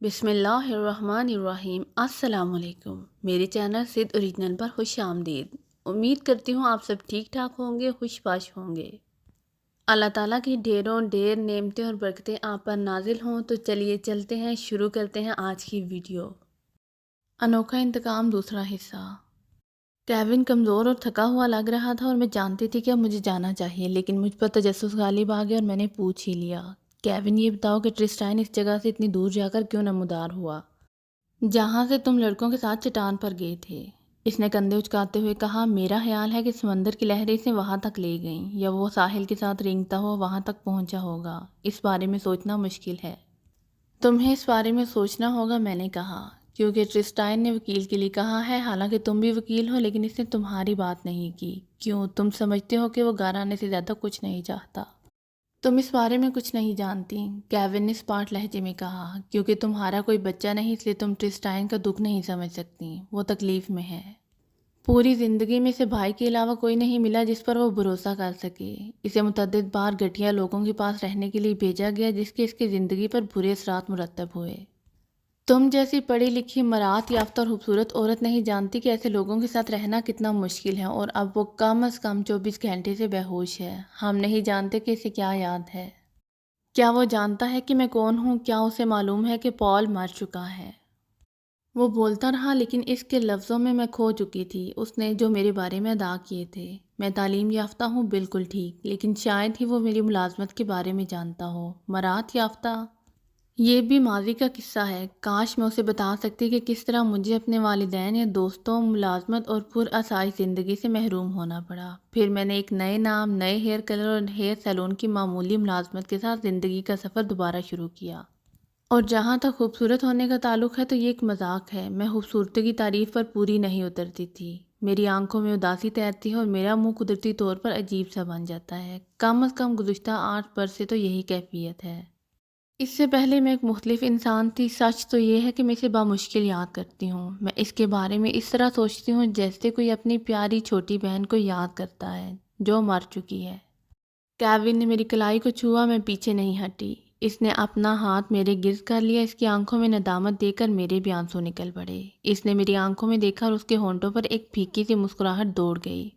بسم اللہ الرحمن الرحیم۔ السلام علیکم، میرے چینل سدھ اوریجنل پر خوش آمدید۔ امید کرتی ہوں آپ سب ٹھیک ٹھاک ہوں گے، خوش باش ہوں گے۔ اللہ تعالیٰ کی ڈھیروں ڈھیر نعمتیں اور برکتیں آپ پر نازل ہوں۔ تو چلیے چلتے ہیں، شروع کرتے ہیں آج کی ویڈیو۔ انوکھا انتقام دوسرا حصہ۔ کیون کمزور اور تھکا ہوا لگ رہا تھا اور میں جانتی تھی کہ اب مجھے جانا چاہیے، لیکن مجھ پر تجسس غالب آ گیا اور میں نے پوچھ ہی لیا، کیون یہ بتاؤ کہ ٹرسٹائن اس جگہ سے اتنی دور جا کر کیوں نمودار ہوا جہاں سے تم لڑکوں کے ساتھ چٹان پر گئے تھے؟ اس نے کندھے اچکاتے ہوئے کہا، میرا خیال ہے کہ سمندر کی لہریں اسے وہاں تک لے گئیں، یا وہ ساحل کے ساتھ رینگتا ہوا وہاں تک پہنچا ہوگا۔ اس بارے میں سوچنا مشکل ہے۔ تمہیں اس بارے میں سوچنا ہوگا، میں نے کہا، کیونکہ ٹرسٹائن نے وکیل کے لیے کہا ہے، حالانکہ تم بھی وکیل ہو، لیکن اس نے تمہاری بات نہیں کی۔ کیوں؟ تم سمجھتے ہو کہ وہ گھر آنے سے زیادہ کچھ نہیں چاہتا۔ تم اس بارے میں کچھ نہیں جانتی، کیون نے اسپاٹ لہجے میں کہا، کیونکہ تمہارا کوئی بچہ نہیں، اس لیے تم ٹرسٹائن کا دکھ نہیں سمجھ سکتی۔ وہ تکلیف میں ہے۔ پوری زندگی میں اسے بھائی کے علاوہ کوئی نہیں ملا جس پر وہ بھروسہ کر سکے۔ اسے متعدد بار گھٹیا لوگوں کے پاس رہنے کے لیے بھیجا گیا، جس کے اس کی زندگی پر برے اثرات مرتب ہوئے۔ تم جیسی پڑھی لکھی مہارت یافتہ اور خوبصورت عورت نہیں جانتی کہ ایسے لوگوں کے ساتھ رہنا کتنا مشکل ہے، اور اب وہ کم از کم 24 گھنٹے سے بے ہوش ہے۔ ہم نہیں جانتے کہ اسے کیا یاد ہے۔ کیا وہ جانتا ہے کہ میں کون ہوں؟ کیا اسے معلوم ہے کہ پال مر چکا ہے؟ وہ بولتا رہا، لیکن اس کے لفظوں میں کھو چکی تھی اس نے جو میرے بارے میں ادا کیے تھے۔ میں تعلیم یافتہ ہوں، بالکل ٹھیک، لیکن شاید ہی وہ میری ملازمت کے بارے میں جانتا ہو۔ مہارت یافتہ؟ یہ بھی ماضی کا قصہ ہے۔ کاش میں اسے بتا سکتی کہ کس طرح مجھے اپنے والدین یا دوستوں، ملازمت اور پرآسائش زندگی سے محروم ہونا پڑا۔ پھر میں نے ایک نئے نام، نئے ہیئر کلر اور ہیئر سیلون کی معمولی ملازمت کے ساتھ زندگی کا سفر دوبارہ شروع کیا۔ اور جہاں تک خوبصورت ہونے کا تعلق ہے تو یہ ایک مذاق ہے۔ میں خوبصورتی کی تعریف پر پوری نہیں اترتی تھی۔ میری آنکھوں میں اداسی تیرتی ہے اور میرا منہ قدرتی طور پر عجیب سا بن جاتا ہے۔ کم از کم گزشتہ 8 برس سے تو یہی کیفیت ہے۔ اس سے پہلے میں ایک مختلف انسان تھی۔ سچ تو یہ ہے کہ میں اسے بامشکل یاد کرتی ہوں۔ میں اس کے بارے میں اس طرح سوچتی ہوں جیسے کوئی اپنی پیاری چھوٹی بہن کو یاد کرتا ہے جو مر چکی ہے۔ کیون نے میری کلائی کو چھوا، میں پیچھے نہیں ہٹی۔ اس نے اپنا ہاتھ میرے گرد کر لیا۔ اس کی آنکھوں میں ندامت دیکھ کر میرے بھی آنسو نکل پڑے۔ اس نے میری آنکھوں میں دیکھا اور اس کے ہونٹوں پر ایک پھیکی سی مسکراہٹ دوڑ گئی۔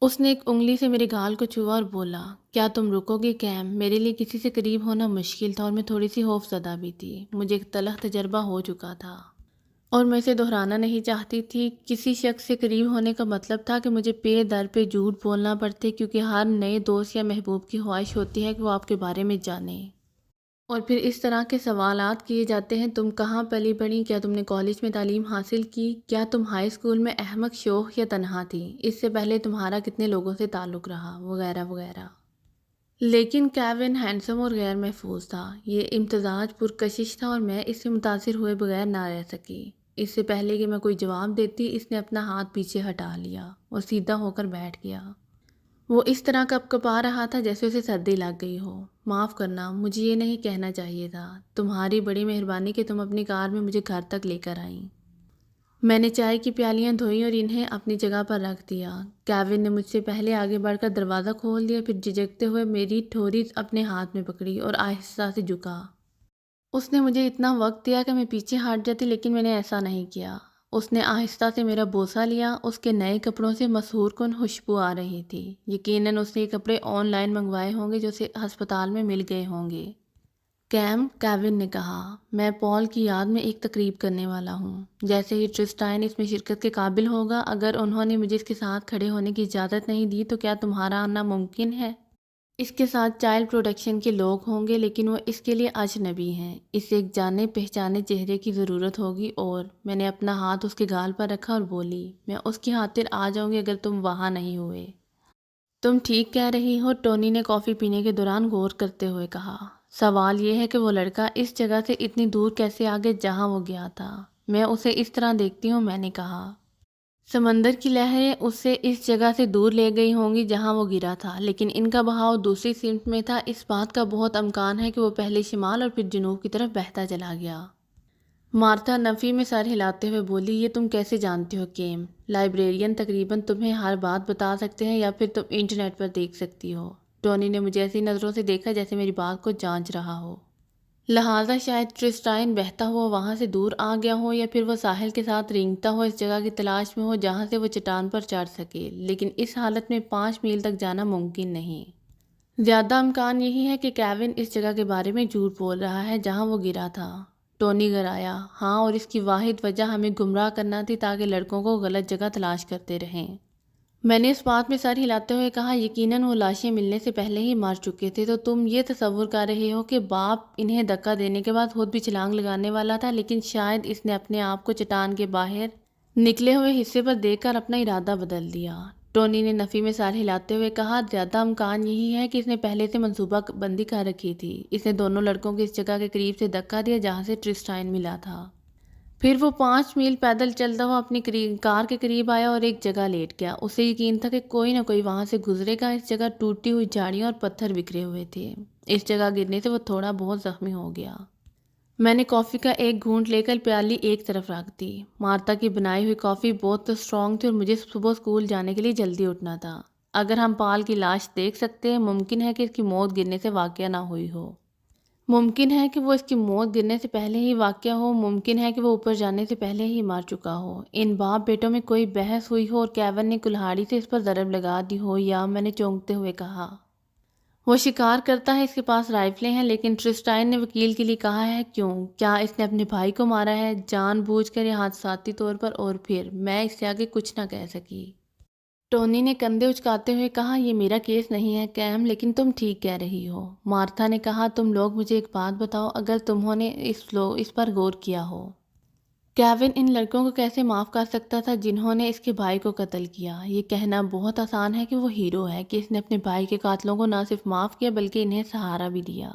اس نے ایک انگلی سے میرے گال کو چھوا اور بولا، کیا تم رکو گے کیم؟ میرے لیے کسی سے قریب ہونا مشکل تھا اور میں تھوڑی سی خوف زدہ بھی تھی۔ مجھے ایک تلخ تجربہ ہو چکا تھا اور میں اسے دہرانا نہیں چاہتی تھی۔ کسی شخص سے قریب ہونے کا مطلب تھا کہ مجھے پے در پہ جھوٹ بولنا پڑتے، کیونکہ ہر نئے دوست یا محبوب کی خواہش ہوتی ہے کہ وہ آپ کے بارے میں جانے، اور پھر اس طرح کے سوالات کیے جاتے ہیں، تم کہاں پلی بڑھی؟ کیا تم نے کالج میں تعلیم حاصل کی؟ کیا تم ہائی اسکول میں احمق، شوخ یا تنہا تھی؟ اس سے پہلے تمہارا کتنے لوگوں سے تعلق رہا؟ وغیرہ وغیرہ۔ لیکن کیون ہینڈسم اور غیر محفوظ تھا۔ یہ امتزاج پرکشش تھا اور میں اس سے متاثر ہوئے بغیر نہ رہ سکی۔ اس سے پہلے کہ میں کوئی جواب دیتی، اس نے اپنا ہاتھ پیچھے ہٹا لیا اور سیدھا ہو کر بیٹھ گیا۔ وہ اس طرح کپ کپا رہا تھا جیسے اسے سردی لگ گئی ہو۔ معاف کرنا، مجھے یہ نہیں کہنا چاہیے تھا۔ تمہاری بڑی مہربانی کہ تم اپنی کار میں مجھے گھر تک لے کر آئیں۔ میں نے چائے کی پیالیاں دھوئیں اور انہیں اپنی جگہ پر رکھ دیا۔ کیون نے مجھ سے پہلے آگے بڑھ کر دروازہ کھول دیا، پھر جھجکتے ہوئے میری ٹھوری اپنے ہاتھ میں پکڑی اور آہستہ سے جھکا۔ اس نے مجھے اتنا وقت دیا کہ میں پیچھے ہٹ جاتی، لیکن میں نے ایسا نہیں کیا۔ اس نے آہستہ سے میرا بوسہ لیا۔ اس کے نئے کپڑوں سے مسحور کن خوشبو آ رہی تھی۔ یقیناً اس نے یہ کپڑے آن لائن منگوائے ہوں گے جو اسے ہسپتال میں مل گئے ہوں گے۔ کیون نے کہا، میں پال کی یاد میں ایک تقریب کرنے والا ہوں۔ جیسے ہی ٹرسٹائن اس میں شرکت کے قابل ہوگا، اگر انہوں نے مجھے اس کے ساتھ کھڑے ہونے کی اجازت نہیں دی تو کیا تمہارا آنا ممکن ہے؟ اس کے ساتھ چائلڈ پروٹیکشن کے لوگ ہوں گے، لیکن وہ اس کے لیے اجنبی ہیں۔ اسے ایک جانے پہچانے چہرے کی ضرورت ہوگی، اور میں نے اپنا ہاتھ اس کے گال پر رکھا اور بولی، میں اس کی خاطر آ جاؤں گی اگر تم وہاں نہیں ہوئے۔ تم ٹھیک کہہ رہی ہو، ٹونی نے کافی پینے کے دوران غور کرتے ہوئے کہا۔ سوال یہ ہے کہ وہ لڑکا اس جگہ سے اتنی دور کیسے آ گیا جہاں وہ گیا تھا؟ میں اسے اس طرح دیکھتی ہوں، میں نے کہا۔ سمندر کی لہریں اسے اس جگہ سے دور لے گئی ہوں گی جہاں وہ گرا تھا، لیکن ان کا بہاؤ دوسری سمت میں تھا۔ اس بات کا بہت امکان ہے کہ وہ پہلے شمال اور پھر جنوب کی طرف بہتا چلا گیا۔ مارتھا نفی میں سر ہلاتے ہوئے بولی، یہ تم کیسے جانتی ہو کیم؟ لائبریرین تقریباً تمہیں ہر بات بتا سکتے ہیں، یا پھر تم انٹرنیٹ پر دیکھ سکتی ہو۔ ٹونی نے مجھے ایسی نظروں سے دیکھا جیسے میری بات کو جانچ رہا ہو۔ لہٰذا شاید ٹرسٹائن بہتا ہوا وہاں سے دور آ گیا ہو، یا پھر وہ ساحل کے ساتھ رینگتا ہوا اس جگہ کی تلاش میں ہو جہاں سے وہ چٹان پر چڑھ سکے، لیکن اس حالت میں 5 میل تک جانا ممکن نہیں۔ زیادہ امکان یہی ہے کہ کیون اس جگہ کے بارے میں جھوٹ بول رہا ہے جہاں وہ گرا تھا۔ ٹونی گرایا، ہاں، اور اس کی واحد وجہ ہمیں گمراہ کرنا تھی تاکہ لڑکوں کو غلط جگہ تلاش کرتے رہیں۔ میں نے اس بات میں سر ہلاتے ہوئے کہا، یقیناً وہ لاشیں ملنے سے پہلے ہی مر چکے تھے، تو تم یہ تصور کر رہے ہو کہ باپ انہیں دھکا دینے کے بعد خود بھی چھلانگ لگانے والا تھا، لیکن شاید اس نے اپنے آپ کو چٹان کے باہر نکلے ہوئے حصے پر دیکھ کر اپنا ارادہ بدل دیا۔ ٹونی نے نفی میں سر ہلاتے ہوئے کہا، زیادہ امکان یہی ہے کہ اس نے پہلے سے منصوبہ بندی کر رکھی تھی۔ اس نے دونوں لڑکوں کو اس جگہ کے قریب سے دھکا دیا جہاں سے ٹرسٹائن ملا تھا۔ پھر وہ 5 میل پیدل چلتا ہوا اپنی کار کے قریب آیا اور ایک جگہ لیٹ گیا۔ اسے یقین تھا کہ کوئی نہ کوئی وہاں سے گزرے گا۔ اس جگہ ٹوٹی ہوئی جھاڑیاں اور پتھر بکھرے ہوئے تھے۔ اس جگہ گرنے سے وہ تھوڑا بہت زخمی ہو گیا۔ میں نے کافی کا ایک گھونٹ لے کر پیالی ایک طرف رکھ دی۔ مارتا کی بنائی ہوئی کافی بہت اسٹرانگ تھی اور مجھے صبح اسکول جانے کے لیے جلدی اٹھنا تھا۔ اگر ہم پال کی لاش دیکھ سکتے ہیں، ممکن ہے کہ اس کی موت گرنے سے واقعہ نہ ہوئی ہو۔ ممکن ہے کہ وہ اس کی موت گرنے سے پہلے ہی واقعہ ہو، ممکن ہے کہ وہ اوپر جانے سے پہلے ہی مر چکا ہو۔ ان باپ بیٹوں میں کوئی بحث ہوئی ہو اور کیون نے کلہاڑی سے اس پر ضرب لگا دی ہو، یا میں نے چونکتے ہوئے کہا، وہ شکار کرتا ہے، اس کے پاس رائفلیں ہیں، لیکن ٹرسٹائن نے وکیل کے لیے کہا ہے، کیوں؟ کیا اس نے اپنے بھائی کو مارا ہے جان بوجھ کر یا حادثاتی طور پر؟ اور پھر میں اس سے آگے کچھ نہ کہہ سکی۔ ٹونی نے کندھے اچکاتے ہوئے کہا، یہ میرا کیس نہیں ہے کیم، لیکن تم ٹھیک کہہ رہی ہو۔ مارتھا نے کہا، تم لوگ مجھے ایک بات بتاؤ، اگر تمہوں نے اس پر غور کیا ہو، کیون ان لڑکوں کو کیسے معاف کر سکتا تھا جنہوں نے اس کے بھائی کو قتل کیا؟ یہ کہنا بہت آسان ہے کہ وہ ہیرو ہے، کہ اس نے اپنے بھائی کے قاتلوں کو نہ صرف معاف کیا بلکہ انہیں سہارا بھی دیا۔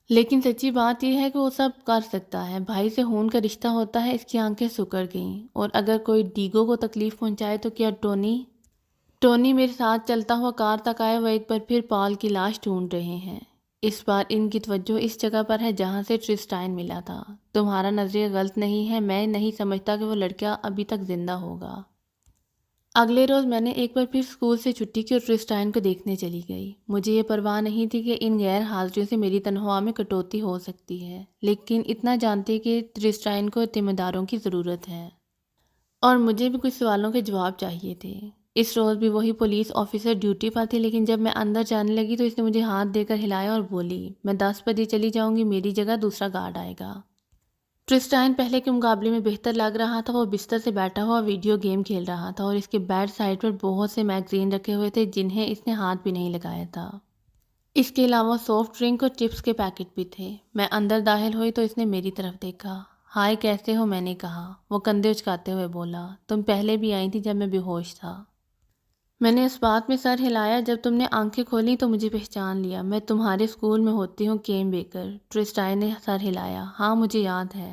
لیکن سچی بات یہ ہے کہ وہ سب کر سکتا ہے۔ بھائی سے خون کا رشتہ ہوتا ہے۔ اس کی آنکھیں سکڑ گئیں۔ اور اگر کوئی ڈیگو کو تکلیف پہنچائے تو کیا ٹونی میرے ساتھ چلتا ہوا کار تک آئے۔ وہ ایک بار پھر پال کی لاش ڈھونڈ رہے ہیں۔ اس بار ان کی توجہ اس جگہ پر ہے جہاں سے ٹرسٹائن ملا تھا۔ تمہارا نظریہ غلط نہیں ہے، میں نہیں سمجھتا کہ وہ لڑکا ابھی تک زندہ ہوگا۔ اگلے روز میں نے ایک بار پھر اسکول سے چھٹی کی اور ٹرسٹائن کو دیکھنے چلی گئی۔ مجھے یہ پرواہ نہیں تھی کہ ان غیر حاضریوں سے میری تنخواہ میں کٹوتی ہو سکتی ہے، لیکن اتنا جانتے کہ ٹرسٹائن کو ذمہ داروں کی ضرورت ہے، اور مجھے بھی کچھ سوالوں کے جواب چاہیے تھے۔ اس روز بھی وہی پولیس آفیسر ڈیوٹی پر تھے، لیکن جب میں اندر جانے لگی تو اس نے مجھے ہاتھ دے کر ہلایا اور بولی، میں 10 بجے چلی جاؤں گی، میری جگہ دوسرا گارڈ آئے گا۔ ٹرسٹائن پہلے کے مقابلے میں بہتر لگ رہا تھا۔ وہ بستر سے بیٹھا ہوا ویڈیو گیم کھیل رہا تھا اور اس کے بیڈ سائڈ پر بہت سے میگزین رکھے ہوئے تھے جنہیں اس نے ہاتھ بھی نہیں لگایا تھا۔ اس کے علاوہ سافٹ ڈرنک اور چپس کے پیکٹ بھی تھے۔ میں اندر داخل ہوئی تو اس نے میری طرف دیکھا۔ ہائے، کیسے ہو؟ میں نے کہا۔ وہ کندھے اچکاتے ہوئے بولا، تم پہلے بھی آئی تھی جب میں بے ہوش تھا۔ میں نے اس بات میں سر ہلایا، جب تم نے آنکھیں کھولیں تو مجھے پہچان لیا۔ میں تمہارے اسکول میں ہوتی ہوں، کیم بیکر۔ ٹرسٹائن نے سر ہلایا۔ ہاں، مجھے یاد ہے۔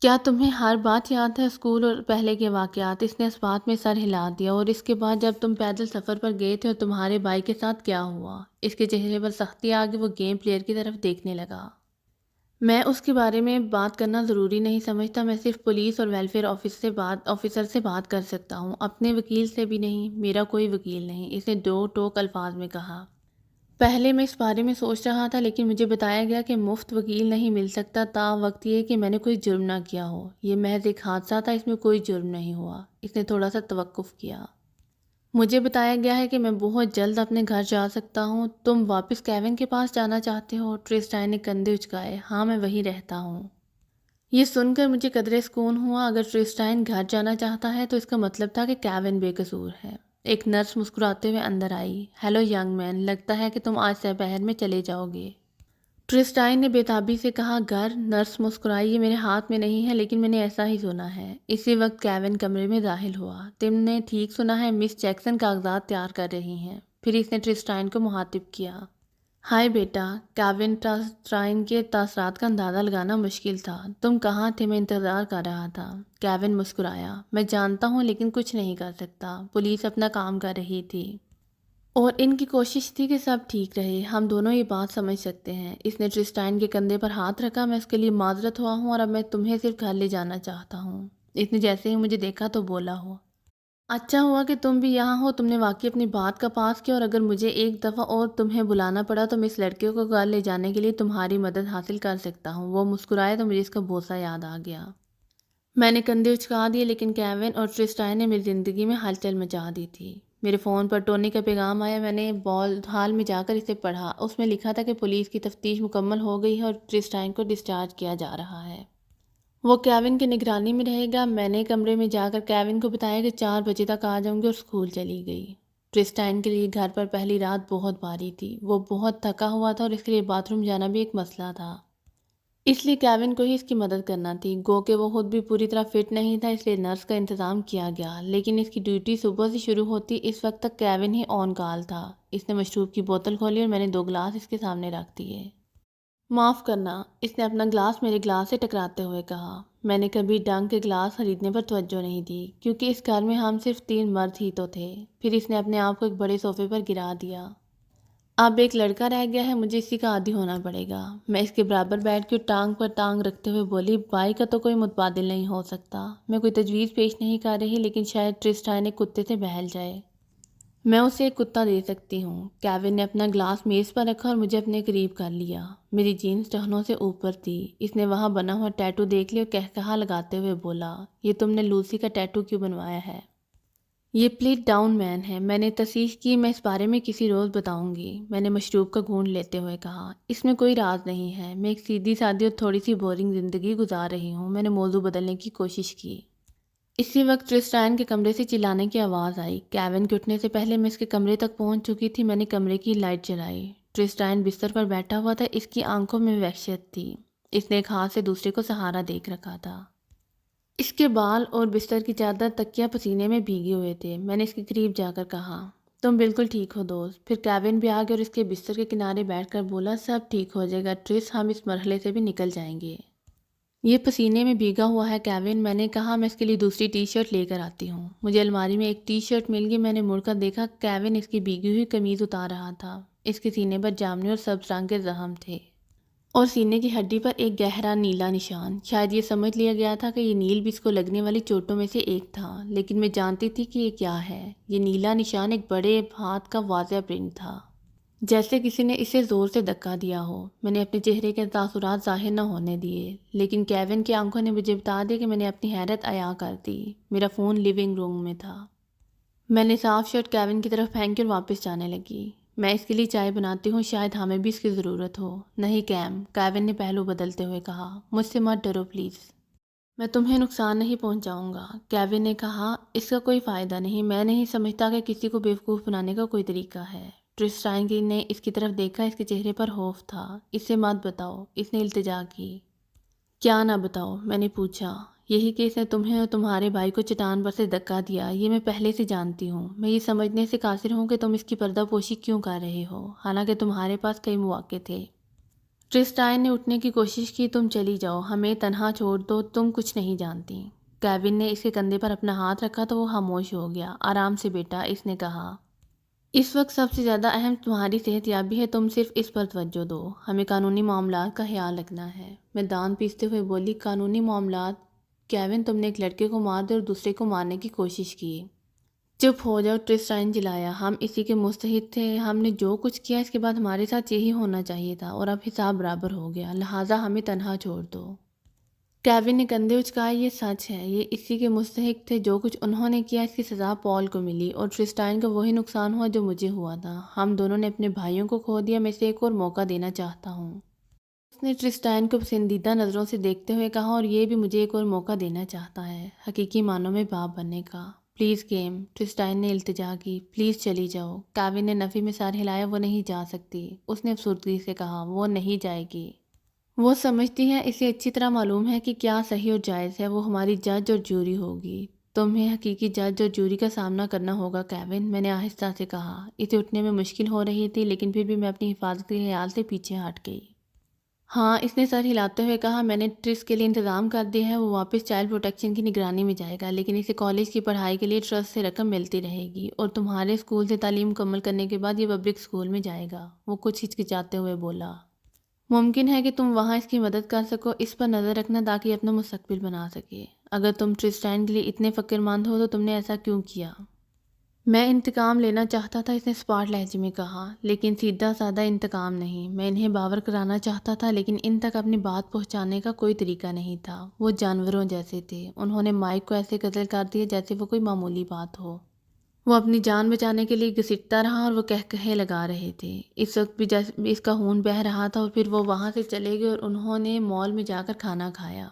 کیا تمہیں ہر بات یاد ہے؟ اسکول اور پہلے کے واقعات؟ اس نے اس بات میں سر ہلا دیا۔ اور اس کے بعد جب تم پیدل سفر پر گئے تھے اور تمہارے بھائی کے ساتھ کیا ہوا؟ اس کے چہرے پر سختی آ گئی۔ وہ گیم پلیئر کی طرف دیکھنے لگا۔ میں اس کے بارے میں بات کرنا ضروری نہیں سمجھتا۔ میں صرف پولیس اور ویلفیئر آفیسر سے بات کر سکتا ہوں، اپنے وکیل سے بھی نہیں۔ میرا کوئی وکیل نہیں، اس نے دو ٹوک الفاظ میں کہا۔ پہلے میں اس بارے میں سوچ رہا تھا، لیکن مجھے بتایا گیا کہ مفت وکیل نہیں مل سکتا تا وقت یہ کہ میں نے کوئی جرم نہ کیا ہو۔ یہ محض ایک حادثہ تھا، اس میں کوئی جرم نہیں ہوا۔ اس نے تھوڑا سا توقف کیا۔ مجھے بتایا گیا ہے کہ میں بہت جلد اپنے گھر جا سکتا ہوں۔ تم واپس کیون کے پاس جانا چاہتے ہو؟ ٹرسٹائن نے کندھے اچکائے۔ ہاں، میں وہیں رہتا ہوں۔ یہ سن کر مجھے قدرے سکون ہوا۔ اگر ٹرسٹائن گھر جانا چاہتا ہے تو اس کا مطلب تھا کہ کیون بے قصور ہے۔ ایک نرس مسکراتے ہوئے اندر آئی۔ ہیلو ینگ مین، لگتا ہے کہ تم آج دوپہر میں چلے جاؤ گے۔ ٹرسٹائن نے بے تابی سے کہا، گھر؟ نرس مسکرائی۔ یہ میرے ہاتھ میں نہیں ہے، لیکن میں نے ایسا ہی سنا ہے۔ اسی وقت کیون کمرے میں داخل ہوا۔ تم نے ٹھیک سنا ہے، مس جیکسن کاغذات تیار کر رہی ہیں۔ پھر اس نے ٹرسٹائن کو مخاطب کیا۔ ہائے بیٹا۔ کیون ٹرسٹائن کے تاثرات کا اندازہ لگانا مشکل تھا۔ تم کہاں تھے؟ میں انتظار کر رہا تھا۔ کیون مسکرایا۔ میں جانتا ہوں، لیکن کچھ نہیں کر سکتا۔ پولیس اپنا کام کر رہی تھی اور ان کی کوشش تھی کہ سب ٹھیک رہے۔ ہم دونوں یہ بات سمجھ سکتے ہیں۔ اس نے ٹرسٹائن کے کندھے پر ہاتھ رکھا۔ میں اس کے لیے معذرت ہوا ہوں اور اب میں تمہیں صرف گھر لے جانا چاہتا ہوں۔ اس نے جیسے ہی مجھے دیکھا تو بولا ہو اچھا ہوا کہ تم بھی یہاں ہو، تم نے واقعی اپنی بات کا پاس کیا، اور اگر مجھے ایک دفعہ اور تمہیں بلانا پڑا تو میں اس لڑکے کو گھر لے جانے کے لیے تمہاری مدد حاصل کر سکتا ہوں۔ وہ مسکرائے تو مجھے اس کا بوسہ یاد آ گیا۔ میں نے کندھے اچکا دیے، لیکن کیون اور ٹرسٹائن نے میری زندگی میں ہلچل مچا دی تھی۔ میرے فون پر ٹونی کا پیغام آیا، میں نے ہال میں جا کر اسے پڑھا۔ اس میں لکھا تھا کہ پولیس کی تفتیش مکمل ہو گئی ہے اور ٹرسٹائن کو ڈسچارج کیا جا رہا ہے۔ وہ کیون کی نگرانی میں رہے گا۔ میں نے کمرے میں جا کر کیون کو بتایا کہ 4 بجے تک آ جاؤں گی، اور اسکول چلی گئی۔ ٹرسٹائن کے لیے گھر پر پہلی رات بہت بھاری تھی۔ وہ بہت تھکا ہوا تھا اور اس کے لیے باتھ روم جانا بھی ایک مسئلہ تھا۔ اس لیے کیون کو ہی اس کی مدد کرنا تھی۔ گو کہ وہ خود بھی پوری طرح فٹ نہیں تھا، اس لیے نرس کا انتظام کیا گیا، لیکن اس کی ڈیوٹی صبح سے شروع ہوتی۔ اس وقت تک کیون ہی آن کال تھا۔ اس نے مشروب کی بوتل کھولی اور میں نے 2 گلاس اس کے سامنے رکھ دیے۔ معاف کرنا، اس نے اپنا گلاس میرے گلاس سے ٹکراتے ہوئے کہا۔ میں نے کبھی ڈنگ کے گلاس خریدنے پر توجہ نہیں دی، کیونکہ اس گھر میں ہم صرف 3 مرد ہی تو تھے۔ پھر اس نے اپنے آپ کو ایک بڑے صوفے پر گرا دیا۔ اب ایک لڑکا رہ گیا ہے، مجھے اسی کا عادی ہونا پڑے گا۔ میں اس کے برابر بیٹھ کے ٹانگ پر ٹانگ رکھتے ہوئے بولی، بائی کا تو کوئی متبادل نہیں ہو سکتا۔ میں کوئی تجویز پیش نہیں کر رہی، لیکن شاید ٹرسٹائن ایک کتے سے بہل جائے۔ میں اسے ایک کتا دے سکتی ہوں۔ کیون نے اپنا گلاس میز پر رکھا اور مجھے اپنے قریب کر لیا۔ میری جینز ٹخنوں سے اوپر تھی۔ اس نے وہاں بنا ہوا ٹیٹو دیکھ لیا اور کہکہا لگاتے ہوئے بولا، یہ تم نے لوسی کا ٹیٹو کیوں بنوایا ہے؟ یہ پلیٹ ڈاؤن مین ہے۔ میں نے تصحیح کی، میں اس بارے میں کسی روز بتاؤں گی۔ میں نے مشروب کا گھونٹ لیتے ہوئے کہا، اس میں کوئی راز نہیں ہے۔ میں ایک سیدھی سادی اور تھوڑی سی بورنگ زندگی گزار رہی ہوں۔ میں نے موضوع بدلنے کی کوشش کی۔ اسی وقت ٹرسٹائن کے کمرے سے چلانے کی آواز آئی۔ کیون کے اٹھنے سے پہلے میں اس کے کمرے تک پہنچ چکی تھی۔ میں نے کمرے کی لائٹ جلائی۔ ٹرسٹائن بستر پر بیٹھا ہوا تھا۔ اس کی آنکھوں میں وحشت تھی۔ اس نے ایک ہاتھ سے دوسرے کو سہارا دیکھ رکھا تھا۔ اس کے بال اور بستر کی چادر تکیہ پسینے میں بھیگے ہوئے تھے۔ میں نے اس کے قریب جا کر کہا، تم بالکل ٹھیک ہو دوست۔ پھر کیون بھی آ گیا اور اس کے بستر کے کنارے بیٹھ کر بولا، سب ٹھیک ہو جائے گا ٹرس، ہم اس مرحلے سے بھی نکل جائیں گے۔ یہ پسینے میں بھیگا ہوا ہے کیون، میں نے کہا، میں اس کے لیے دوسری ٹی شرٹ لے کر آتی ہوں۔ مجھے الماری میں ایک ٹی شرٹ مل گئی۔ میں نے مڑ کر دیکھا، کیون اس کی بھیگی ہوئی قمیض اتار رہا تھا۔ اس کے سینے پر جامنی اور سبز رنگ کے زخم تھے، اور سینے کی ہڈی پر ایک گہرا نیلا نشان۔ شاید یہ سمجھ لیا گیا تھا کہ یہ نیل بھی اس کو لگنے والی چوٹوں میں سے ایک تھا، لیکن میں جانتی تھی کہ یہ کیا ہے۔ یہ نیلا نشان ایک بڑے ہاتھ کا واضح پرنٹ تھا، جیسے کسی نے اسے زور سے دھکا دیا ہو۔ میں نے اپنے چہرے کے تاثرات ظاہر نہ ہونے دیے، لیکن کیون کی آنکھوں نے مجھے بتا دیا کہ میں نے اپنی حیرت عیاں کر دی۔ میرا فون لیونگ روم میں تھا۔ میں نے صاف شرٹ کیون کی طرف پھینکی اور واپس جانے لگی۔ میں اس کے لیے چائے بناتی ہوں، شاید ہمیں بھی اس کی ضرورت ہو۔ نہیں کیم، کیون نے پہلو بدلتے ہوئے کہا، مجھ سے مت ڈرو پلیز۔ میں تمہیں نقصان نہیں پہنچاؤں گا، کیون نے کہا۔ اس کا کوئی فائدہ نہیں۔ میں نہیں سمجھتا کہ کسی کو بیوقوف بنانے کا کوئی طریقہ ہے۔ ٹرسٹائن نے اس کی طرف دیکھا۔ اس کے چہرے پر خوف تھا۔ اسے مت بتاؤ، اس نے التجا کی۔ کیا نہ بتاؤ؟ میں نے پوچھا۔ یہی کہ اس نے تمہیں اور تمہارے بھائی کو چٹان پر سے دھکا دیا۔ یہ میں پہلے سے جانتی ہوں۔ میں یہ سمجھنے سے قاصر ہوں کہ تم اس کی پردہ پوشی کیوں کر رہے ہو، حالانکہ تمہارے پاس کئی مواقع تھے۔ ٹرسٹائن نے اٹھنے کی کوشش کی۔ تم چلی جاؤ، ہمیں تنہا چھوڑ دو، تم کچھ نہیں جانتی۔ کیون نے اس کے کندھے پر اپنا ہاتھ رکھا تو وہ خاموش ہو گیا۔ آرام سے بیٹا، اس نے کہا۔ اس وقت سب سے زیادہ اہم تمہاری صحت یابی ہے، تم صرف اس پر توجہ دو۔ ہمیں قانونی معاملات کا خیال رکھنا ہے۔ میں دان پیستے ہوئے بولی، قانونی معاملات؟ کیون، تم نے ایک لڑکے کو مار دیا اور دوسرے کو مارنے کی کوشش کی۔ چپ ہو جاؤ، ٹرسٹائن چلایا۔ ہم اسی کے مستحق تھے۔ ہم نے جو کچھ کیا اس کے بعد ہمارے ساتھ یہی ہونا چاہیے تھا، اور اب حساب برابر ہو گیا، لہٰذا ہمیں تنہا چھوڑ دو۔ کیون نے کندھے اچکائے۔ یہ سچ ہے، یہ اسی کے مستحق تھے۔ جو کچھ انہوں نے کیا اس کی سزا پال کو ملی، اور ٹرسٹائن کو وہی نقصان ہوا جو مجھے ہوا تھا۔ ہم دونوں نے اپنے بھائیوں کو کھو دیا۔ میں اسے ایک اور موقع دینا چاہتا ہوں۔ اس نے ٹرسٹائن کو پسندیدہ نظروں سے دیکھتے ہوئے کہا، اور یہ بھی مجھے ایک اور موقع دینا چاہتا ہے، حقیقی معنوں میں باپ بننے کا۔ پلیز کیم، ٹرسٹائن نے التجا کی، پلیز چلی جاؤ۔ کیون نے نفی میں سر ہلایا۔ وہ نہیں جا سکتی، اس نے افسردگی سے کہا۔ وہ نہیں جائے گی۔ وہ سمجھتی ہے، اسے اچھی طرح معلوم ہے کہ کیا صحیح اور جائز ہے۔ وہ ہماری جج اور جوری ہوگی۔ تمہیں حقیقی جج اور جوری کا سامنا کرنا ہوگا کیون، میں نے آہستہ سے کہا۔ اسے اٹھنے میں مشکل ہو رہی تھی، لیکن پھر بھی میں اپنی حفاظت کے خیال سے پیچھے ہٹ گئی۔ ہاں، اس نے سر ہلاتے ہوئے کہا، میں نے ٹرس کے لیے انتظام کر دیا ہے۔ وہ واپس چائلڈ پروٹیکشن کی نگرانی میں جائے گا، لیکن اسے کالج کی پڑھائی کے لیے ٹرسٹ سے رقم ملتی رہے گی، اور تمہارے اسکول سے تعلیم مکمل کرنے کے بعد یہ پبلک اسکول میں جائے گا۔ وہ کچھ ہچکچاتے ہوئے بولا۔ ممکن ہے کہ تم وہاں اس کی مدد کر سکو، اس پر نظر رکھنا تاکہ اپنا مستقبل بنا سکے۔ اگر تم ٹرسٹائن کے لیے اتنے فکر مند ہو تو تم نے ایسا کیوں کیا؟ میں انتقام لینا چاہتا تھا، اس نے اسپاٹ لہجے میں کہا، لیکن سیدھا سادہ انتقام نہیں۔ میں انہیں باور کرانا چاہتا تھا، لیکن ان تک اپنی بات پہنچانے کا کوئی طریقہ نہیں تھا۔ وہ جانوروں جیسے تھے، انہوں نے مائک کو ایسے قتل کر دیا جیسے وہ کوئی معمولی بات ہو۔ وہ اپنی جان بچانے کے لیے گھسیٹتا رہا اور وہ کہے لگا رہے تھے۔ اس وقت بھی اس کا خون بہہ رہا تھا اور پھر وہ وہاں سے چلے گئے اور انہوں نے مال میں جا کر کھانا کھایا۔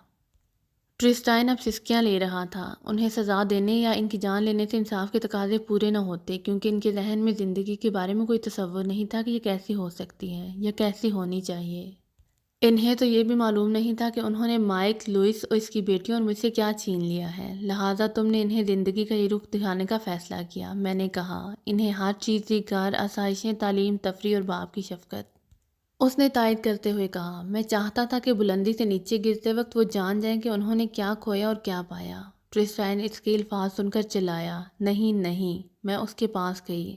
ٹرسٹائن اب سسکیاں لے رہا تھا۔ انہیں سزا دینے یا ان کی جان لینے سے انصاف کے تقاضے پورے نہ ہوتے، کیونکہ ان کے ذہن میں زندگی کے بارے میں کوئی تصور نہیں تھا کہ یہ کیسی ہو سکتی ہے یا کیسی ہونی چاہیے۔ انہیں تو یہ بھی معلوم نہیں تھا کہ انہوں نے مائک، لوئس اور اس کی بیٹیوں اور مجھ سے کیا چھین لیا ہے، لہٰذا تم نے انہیں زندگی کا یہ رخ دکھانے کا فیصلہ کیا۔ میں نے کہا، انہیں ہر چیز دی، گھر، آسائشیں، تعلیم، تفریح اور باپ کی شفقت۔ اس نے تائید کرتے ہوئے کہا، میں چاہتا تھا کہ بلندی سے نیچے گرتے وقت وہ جان جائیں کہ انہوں نے کیا کھویا اور کیا پایا۔ ٹرسٹائن اس کے الفاظ سن کر چلایا، نہیں نہیں۔ میں اس کے پاس گئی۔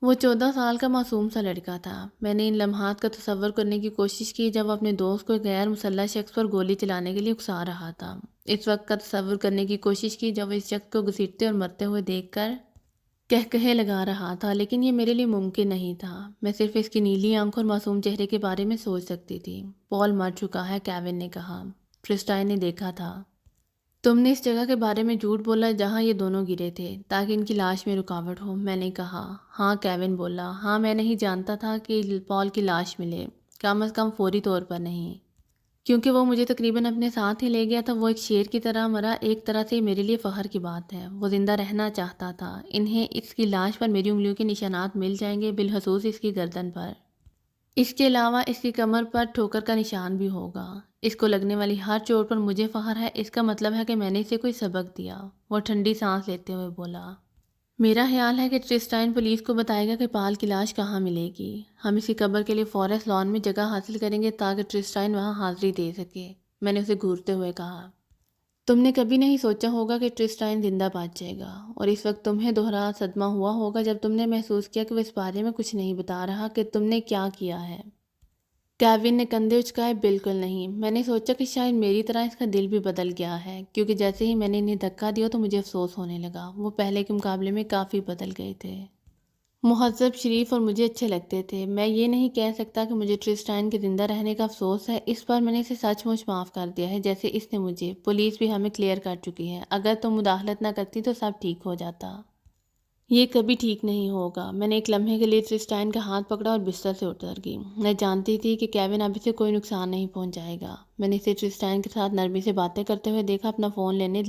وہ 14 سال کا معصوم سا لڑکا تھا۔ میں نے ان لمحات کا تصور کرنے کی کوشش کی جب وہ اپنے دوست کو ایک غیر مسلح شخص پر گولی چلانے کے لیے اکسا رہا تھا۔ اس وقت کا تصور کرنے کی کوشش کی جب وہ اس شخص کو گھسیٹتے اور مرتے ہوئے دیکھ کر کہے لگا رہا تھا، لیکن یہ میرے لیے ممکن نہیں تھا۔ میں صرف اس کی نیلی آنکھوں اور معصوم چہرے کے بارے میں سوچ سکتی تھی۔ پال مر چکا ہے، کیون نے کہا۔ ٹرسٹائن نے دیکھا تھا۔ تم نے اس جگہ کے بارے میں جھوٹ بولا جہاں یہ دونوں گرے تھے تاکہ ان کی لاش میں رکاوٹ ہو، میں نے کہا۔ ہاں، کیون بولا۔ ہاں، میں نہیں جانتا تھا کہ پال کی لاش ملے، کم از کم فوری طور پر نہیں، کیونکہ وہ مجھے تقریباً اپنے ساتھ ہی لے گیا تھا۔ وہ ایک شیر کی طرح مرا، ایک طرح سے میرے لیے فخر کی بات ہے۔ وہ زندہ رہنا چاہتا تھا۔ انہیں اس کی لاش پر میری انگلیوں کے نشانات مل جائیں گے، بالخصوص اس کی گردن پر۔ اس کے علاوہ اس کی کمر پر ٹھوکر کا نشان بھی ہوگا۔ اس کو لگنے والی ہر چوٹ پر مجھے فخر ہے۔ اس کا مطلب ہے کہ میں نے اسے کوئی سبق دیا۔ وہ ٹھنڈی سانس لیتے ہوئے بولا۔ میرا خیال ہے کہ ٹرسٹائن پولیس کو بتائے گا کہ پال کی لاش کہاں ملے گی۔ ہم اس کی قبر کے لیے فارسٹ لان میں جگہ حاصل کریں گے تاکہ ٹرسٹائن وہاں حاضری دے سکے۔ میں نے اسے گھورتے ہوئے کہا، تم نے کبھی نہیں سوچا ہوگا کہ ٹرسٹائن زندہ بچ جائے گا، اور اس وقت تمہیں دوہرا صدمہ ہوا ہوگا جب تم نے محسوس کیا کہ وہ اس بارے میں کچھ نہیں بتا رہا کہ تم نے کیا کیا ہے۔ کیون نے کندھے اچکائے، بالکل نہیں۔ میں نے سوچا کہ شاید میری طرح اس کا دل بھی بدل گیا ہے، کیونکہ جیسے ہی میں نے انہیں دھکا دیا تو مجھے افسوس ہونے لگا۔ وہ پہلے کے مقابلے میں کافی بدل گئے تھے، مہذب، شریف اور مجھے اچھے لگتے تھے۔ میں یہ نہیں کہہ سکتا کہ مجھے ٹرسٹائن کے زندہ رہنے کا افسوس ہے، اس پر میں نے اسے سچ مچ معاف کر دیا ہے جیسے اس نے مجھے۔ پولیس بھی ہمیں کلیئر کر چکی ہے، اگر تم مداخلت نہ کرتی تو سب ٹھیک ہو جاتا۔ یہ کبھی ٹھیک نہیں ہوگا۔ میں نے ایک لمحے کے لیے ٹرسٹائن کا ہاتھ پکڑا اور بستر سے اتر گئی۔ میں جانتی تھی کہ کیون اب اسے کوئی نقصان نہیں پہنچائے گا۔ میں نے اسے ٹرسٹائن کے ساتھ نرمی سے باتیں کرتے ہوئے دیکھا، اپنا فون لینے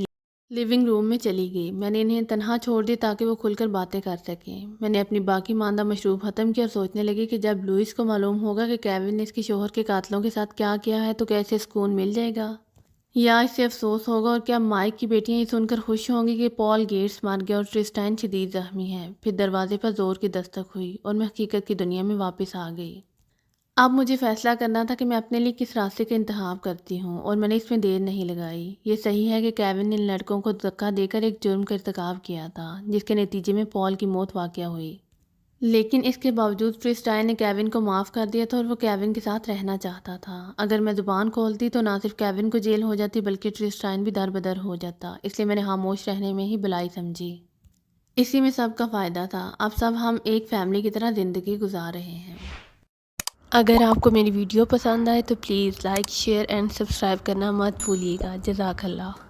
لیونگ روم میں چلی گئی۔ میں نے انہیں تنہا چھوڑ دیا تاکہ وہ کھل کر باتیں کر سکیں۔ میں نے اپنی باقی ماندہ مشروب ختم کیا اور سوچنے لگی کہ جب لوئس کو معلوم ہوگا کہ کیون نے اس کے شوہر کے قاتلوں کے ساتھ کیا کیا ہے تو کیسے سکون مل جائے گا، یا اس سے افسوس ہوگا، اور کیا مائک کی بیٹیاں یہ سن کر خوش ہوں گی کہ پال گیٹس مر گیا اور ٹرسٹائن شدید زخمی ہے۔ پھر دروازے پر زور کی دستک ہوئی اور میں حقیقت کی دنیا میں واپس آ گئی۔ اب مجھے فیصلہ کرنا تھا کہ میں اپنے لیے کس راستے کا انتخاب کرتی ہوں، اور میں نے اس میں دیر نہیں لگائی۔ یہ صحیح ہے کہ کیون نے ان لڑکوں کو دھکا دے کر ایک جرم کا ارتکاب کیا تھا جس کے نتیجے میں پال کی موت واقع ہوئی، لیکن اس کے باوجود ٹرسٹائن نے کیون کو معاف کر دیا تھا اور وہ کیون کے ساتھ رہنا چاہتا تھا۔ اگر میں زبان کھولتی تو نہ صرف کیون کو جیل ہو جاتی بلکہ ٹرسٹائن بھی در بدر ہو جاتا، اس لیے میں نے خاموش رہنے میں ہی بھلائی سمجھی۔ اسی میں سب کا فائدہ تھا۔ اب سب ہم ایک فیملی کی طرح زندگی گزار رہے ہیں۔ اگر آپ کو میری ویڈیو پسند آئے تو please like, share and subscribe کرنا مت بھولیے گا۔ جزاک اللہ۔